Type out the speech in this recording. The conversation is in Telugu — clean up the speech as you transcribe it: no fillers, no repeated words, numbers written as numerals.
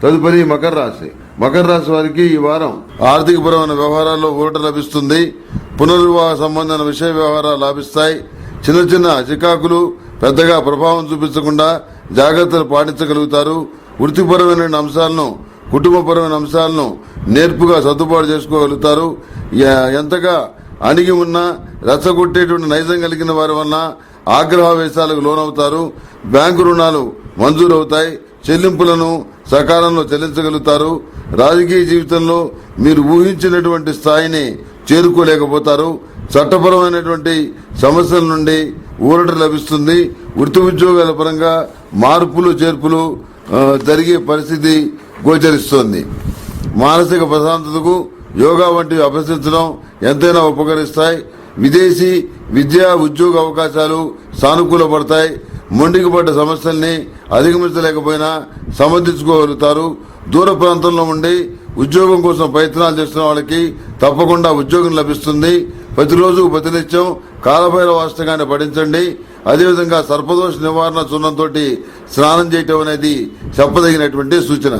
తదుపరి మకర రాశి వారికి ఈ వారం ఆర్థికపరమైన వ్యవహారాల్లో ఊరట లభిస్తుంది. పునర్వివాహ సంబంధమైన విషయ వ్యవహారాలు లాభిస్తాయి. చిన్న చిన్న చికాకులు పెద్దగా ప్రభావం చూపించకుండా జాగ్రత్తలు పాటించగలుగుతారు. వృత్తిపరమైన అంశాలను కుటుంబపరమైన అంశాలను నేర్పుగా సర్దుబాటు చేసుకోగలుగుతారు. ఎంతగా అణిగి ఉన్నా రెచ్చగొట్టేటువంటి నైజం కలిగిన వారి వలన ఆగ్రహావేశాలకు లోనవుతారు. బ్యాంకు రుణాలు మంజూరవుతాయి. చెల్లింపులను సకాలంలో చెల్లించగలుగుతారు. రాజకీయ జీవితంలో మీరు ఊహించినటువంటి స్థాయిని చేరుకోలేకపోతారు. చట్టపరమైనటువంటి సమస్యల నుండి ఊరట లభిస్తుంది. వృత్తి ఉద్యోగాల పరంగా మార్పులు చేర్పులు జరిగే పరిస్థితి గోచరిస్తోంది. మానసిక ప్రశాంతతకు యోగా వంటివి అభ్యసించడం ఎంతైనా ఉపకరిస్తాయి. విదేశీ విద్యా ఉద్యోగ అవకాశాలు సానుకూల పడతాయి. మొండికి పడ్డ సమస్యల్ని అధిగమించలేకపోయినా సమర్థించుకోగలుగుతారు. దూర ప్రాంతంలో ఉండి ఉద్యోగం కోసం ప్రయత్నాలు చేస్తున్న వాళ్ళకి తప్పకుండా ఉద్యోగం లభిస్తుంది. ప్రతిరోజు ప్రతినిత్యం కాలభైరవ అష్టకాన్ని పఠించండి. అదేవిధంగా సర్పదోష నివారణ చూర్ణంతో స్నానం చేయటం అనేది చెప్పదగినటువంటి సూచన.